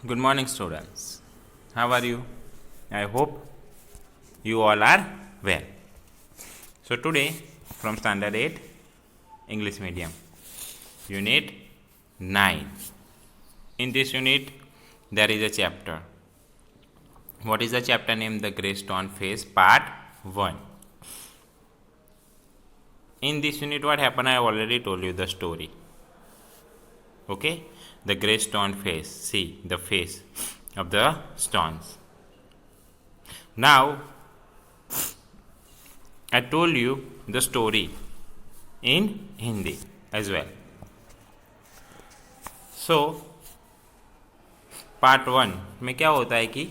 Good morning, students. How are you? I hope you all are well. So, today from Standard 8 English Medium, Unit 9. In this unit, there is a chapter. What is the chapter name? The Grey Stone Face, Part 1. In this unit, what happened? I already told you the story. Okay? The grey stone face. See the face of the stones. Now, I told you the story in Hindi as well. So, part 1 में क्या होता है कि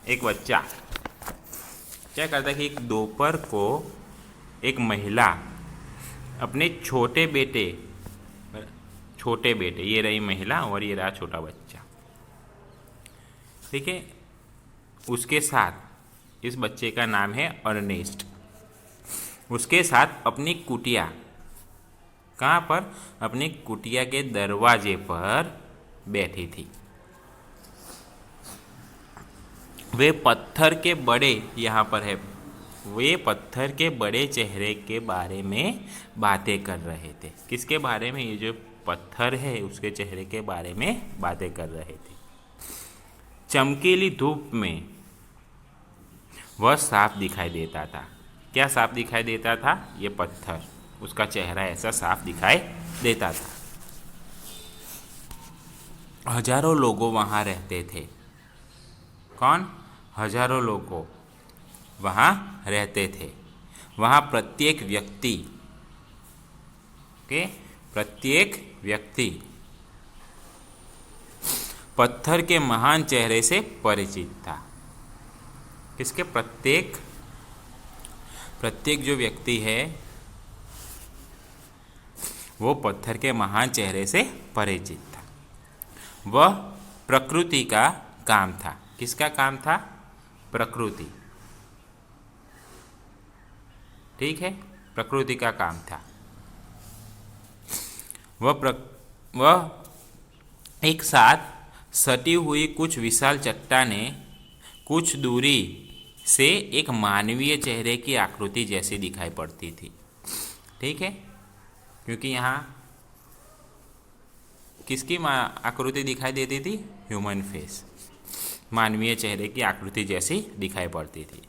एक बच्चा क्या करता है कि दोपहर को एक महिला अपने छोटे बेटे, ये रही महिला और ये रहा छोटा बच्चा, ठीक है। उसके साथ, इस बच्चे का नाम है अर्नेस्ट, उसके साथ अपनी कुटिया, कहाँ पर? अपनी कुटिया के दरवाजे पर बैठी थी। वे पत्थर के बड़े, यहाँ पर है, वे पत्थर के बड़े चेहरे के बारे में बातें कर रहे थे। किसके बारे में? ये जो पत्थर है उसके चेहरे के बारे में बातें कर रहे थे। चमकीली धूप में वह साफ दिखाई देता था। क्या साफ दिखाई देता था? ये पत्थर, उसका चेहरा ऐसा साफ दिखाई देता था। हजारों लोगों वहां रहते थे। कौन? हजारों लोगों वहां रहते थे। वहां प्रत्येक व्यक्ति पत्थर के महान चेहरे से परिचित था। किसके? प्रत्येक जो व्यक्ति है वो पत्थर के महान चेहरे से परिचित था। वह प्रकृति का काम था। किसका काम था? प्रकृति, ठीक है, प्रकृति का काम था। वह एक साथ सटी हुई कुछ विशाल चट्टानें कुछ दूरी से एक मानवीय चेहरे की आकृति जैसी दिखाई पड़ती थी, ठीक है, क्योंकि यहाँ किसकी आकृति दिखाई देती थी? ह्यूमन फेस, मानवीय चेहरे की आकृति जैसी दिखाई पड़ती थी।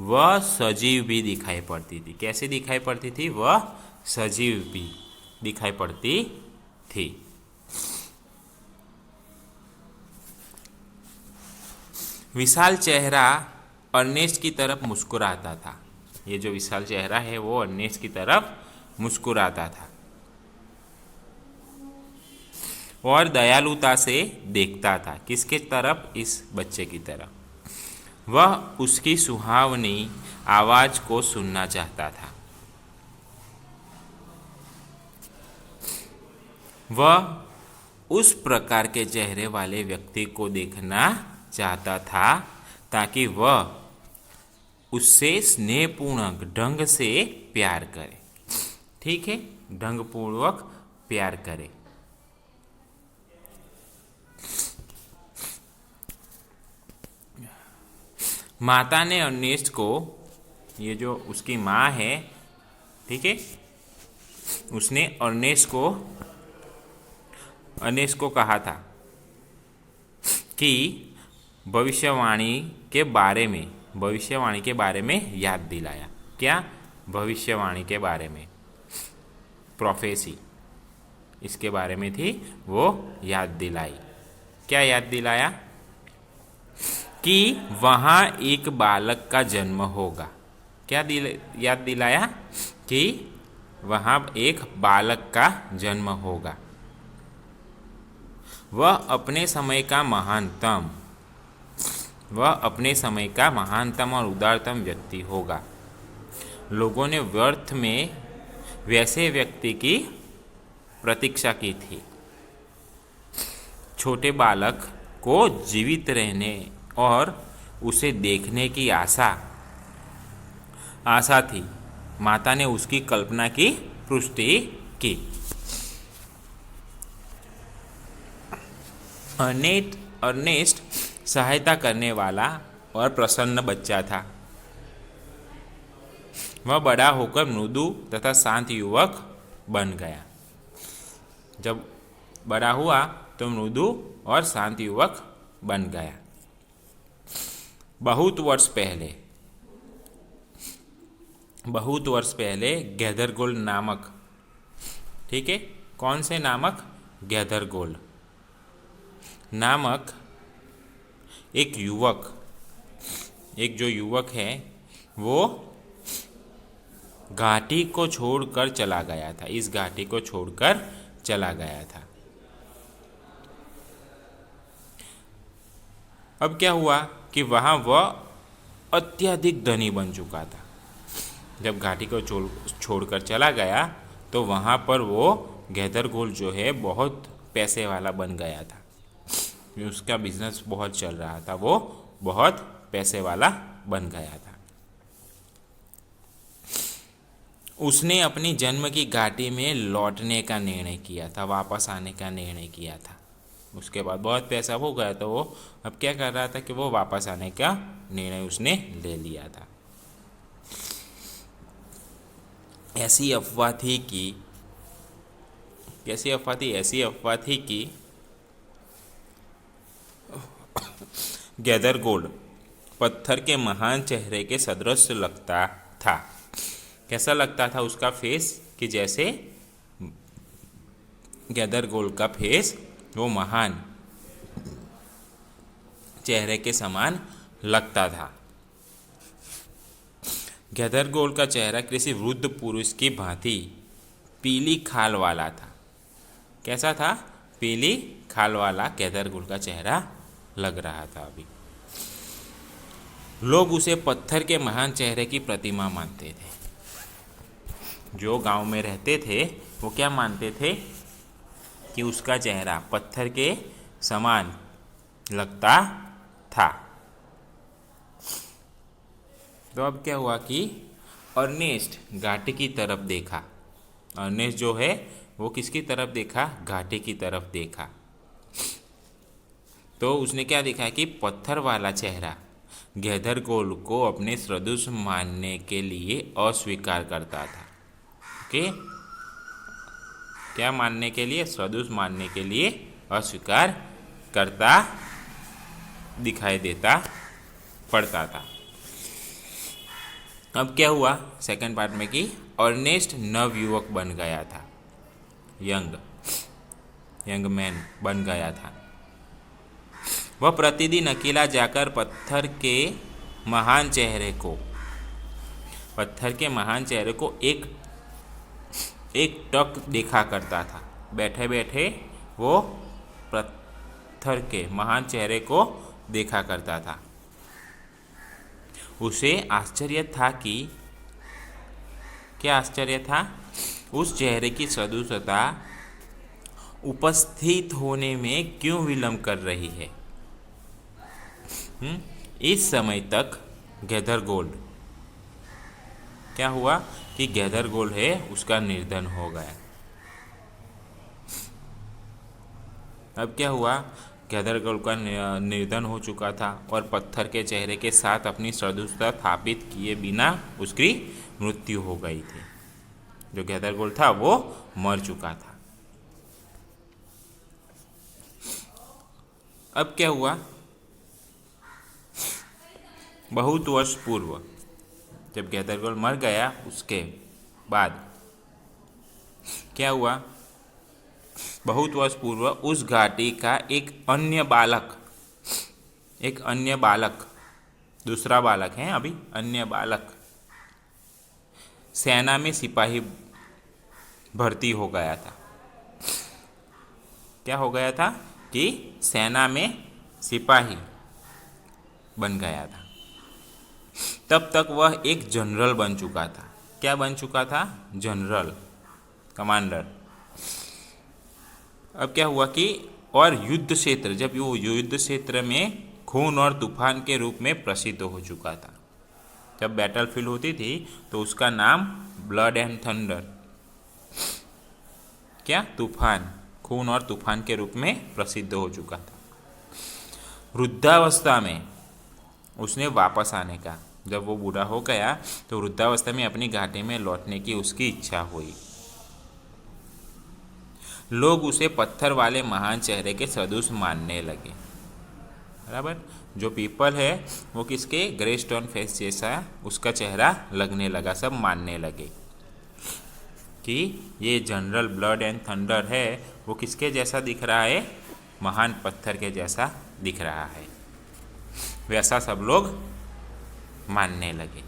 वह सजीव भी दिखाई पड़ती थी। कैसे दिखाई पड़ती थी? वह सजीव भी दिखाई पड़ती थी। विशाल चेहरा अर्नेस्ट की तरफ मुस्कुराता था। ये जो विशाल चेहरा है वो अर्नेस्ट की तरफ मुस्कुराता था और दयालुता से देखता था। किसके तरफ? इस बच्चे की तरफ। वह उसकी सुहावनी आवाज को सुनना चाहता था। वह उस प्रकार के चेहरे वाले व्यक्ति को देखना चाहता था ताकि वह उससे स्नेहपूर्ण ढंग से प्यार करे, ठीक है, ढंगपूर्वक प्यार करे। माता ने अर्नेस्ट को, ये जो उसकी माँ है, ठीक है, उसने अर्नेस्ट को कहा था कि भविष्यवाणी के बारे में याद दिलाया। क्या? भविष्यवाणी के बारे में, प्रोफेसी, इसके बारे में थी, वो याद दिलाई। क्या याद दिलाया? कि वहाँ एक बालक का जन्म होगा। क्या याद दिलाया? कि वहाँ एक बालक का जन्म होगा। वह अपने समय का महानतम और उदारतम व्यक्ति होगा। लोगों ने व्यर्थ में वैसे व्यक्ति की प्रतीक्षा की थी। छोटे बालक को जीवित रहने और उसे देखने की आशा थी। माता ने उसकी कल्पना की पुष्टि की। अर्नेस्ट सहायता करने वाला और प्रसन्न बच्चा था। वह बड़ा होकर मृदु तथा शांत युवक बन गया। जब बड़ा हुआ तो मृदु और शांत युवक बन गया। बहुत वर्ष पहले गैदरगोल्ड नामक, ठीक है, कौन से नामक? गैदरगोल्ड नामक एक जो युवक है वो घाटी को छोड़कर चला गया था। इस घाटी को छोड़कर चला गया था। अब क्या हुआ कि वहाँ वह अत्यधिक धनी बन चुका था। जब घाटी को छोड़कर चला गया तो वहाँ पर वो गैदरगोल्ड जो है बहुत पैसे वाला बन गया था। उसका बिजनेस बहुत चल रहा था, वो बहुत पैसे वाला बन गया था। उसने अपनी जन्म की घाटी में लौटने का निर्णय किया था, वापस आने का निर्णय किया था। उसके बाद बहुत पैसा हो गया तो वो अब क्या कर रहा था कि वो वापस आने का निर्णय उसने ले लिया था। ऐसी अफवाह थी कि गैदरगोल्ड पत्थर के महान चेहरे के सदृश लगता था। कैसा लगता था उसका फेस? कि जैसे गैदरगोल्ड का फेस वो महान चेहरे के समान लगता था। गैदरगोल्ड का चेहरा किसी वृद्ध पुरुष की भांति पीली खाल वाला था। कैसा था? पीली खाल वाला गैदरगोल्ड का चेहरा लग रहा था। अभी लोग उसे पत्थर के महान चेहरे की प्रतिमा मानते थे। जो गांव में रहते थे वो क्या मानते थे कि उसका चेहरा पत्थर के समान लगता था। तो अब क्या हुआ कि अर्नेस्ट घाटी की तरफ देखा। अर्नेस्ट जो है वो किसकी तरफ देखा? घाटी की तरफ देखा। तो उसने क्या देखा कि पत्थर वाला चेहरा गैदरगोल्ड को अपने सदृश मानने के लिए अस्वीकार करता था। ओके, क्या मानने के लिए? सदृश मानने के लिए अस्वीकार करता दिखाई देता पड़ता था। अब क्या हुआ सेकंड पार्ट में कि अर्नेस्ट नवयुवक बन गया था, यंग मैन बन गया था। वह प्रतिदिन अकेला जाकर पत्थर के महान चेहरे को एक टक देखा करता था। बैठे बैठे वो पत्थर के महान चेहरे को देखा करता था। उसे आश्चर्य था कि क्या आश्चर्य था? उस चेहरे की सदृशता उपस्थित होने में क्यों विलंब कर रही है। इस समय तक गैदरगोल्ड क्या हुआ कि गैदरगोल्ड है उसका निर्धन हो गया। अब क्या हुआ? गैदरगोल्ड का निर्धन हो चुका था और पत्थर के चेहरे के साथ अपनी सदृशता स्थापित किए बिना उसकी मृत्यु हो गई थी। जो गैदरगोल्ड था वो मर चुका था। अब क्या हुआ? बहुत वर्ष पूर्व जब गैदरगोल्ड मर गया उसके बाद क्या हुआ? बहुत वर्ष पूर्व उस घाटी का एक अन्य बालक दूसरा बालक है अभी अन्य बालक सेना में सिपाही भर्ती हो गया था। क्या हो गया था कि सेना में सिपाही बन गया था। तब तक वह एक जनरल बन चुका था। क्या बन चुका था? General, commander. अब क्या हुआ कि और युद्ध क्षेत्र, जब वो युद्ध क्षेत्र में खून और तूफान के रूप में प्रसिद्ध हो चुका था। जब बैटलफील्ड होती थी तो उसका नाम ब्लड एंड थंडर, क्या? तूफान, खून और तूफान के रूप में प्रसिद्ध हो चुका था। वृद्धावस्था में उसने वापस आने का, जब वो बूढ़ा हो गया तो वृद्धावस्था में अपनी घाटी में लौटने की उसकी इच्छा हुई। लोग उसे पत्थर वाले महान चेहरे के सदृश मानने लगे। बराबर, जो पीपल है वो किसके, ग्रे स्टोन फेस जैसा उसका चेहरा लगने लगा, सब मानने लगे कि ये जनरल ब्लड एंड थंडर है वो किसके जैसा दिख रहा है, महान पत्थर के जैसा दिख रहा है। वैसा सब लोग मानने लगे।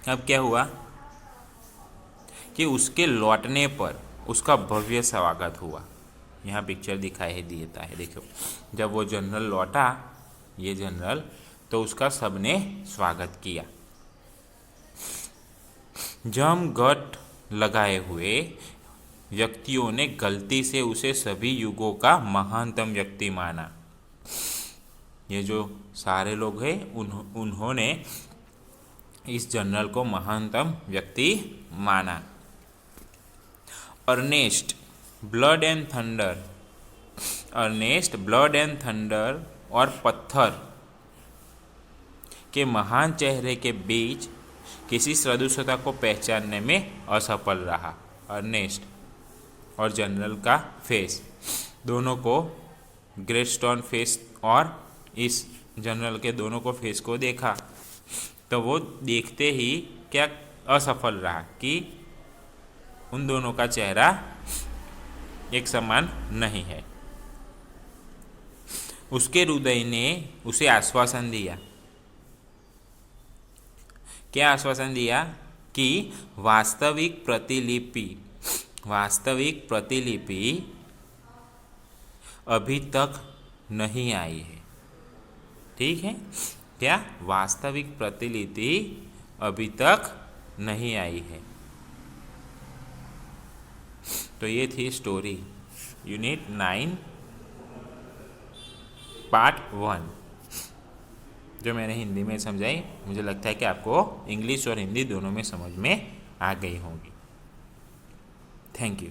अब क्या हुआ कि उसके लौटने पर उसका भव्य स्वागत हुआ। यहाँ पिक्चर दिखाई देता है, देखो, जब वो जनरल लौटा, ये जनरल, तो उसका सबने स्वागत किया। जमघट लगाए हुए व्यक्तियों ने गलती से उसे सभी युगों का महानतम व्यक्ति माना। ये जो सारे लोग हैं उन्होंने इस जनरल को महानतम व्यक्ति माना। अर्नेस्ट ब्लड एंड थंडर और पत्थर के महान चेहरे के बीच किसी सदृशता को पहचानने में असफल रहा। अर्नेस्ट और जनरल का फेस, दोनों को, ग्रेट स्टोन फेस और इस जनरल के दोनों को फेस को देखा तो वो देखते ही क्या असफल रहा कि उन दोनों का चेहरा एक समान नहीं है। उसके हृदय ने उसे आश्वासन दिया। क्या आश्वासन दिया कि वास्तविक प्रतिलिपि अभी तक नहीं आई है। ठीक है, क्या वास्तविक प्रतिलिपि अभी तक नहीं आई है। तो ये थी स्टोरी यूनिट 9 पार्ट 1 जो मैंने हिंदी में समझाई। मुझे लगता है कि आपको इंग्लिश और हिंदी दोनों में समझ में आ गई होंगी। Thank you.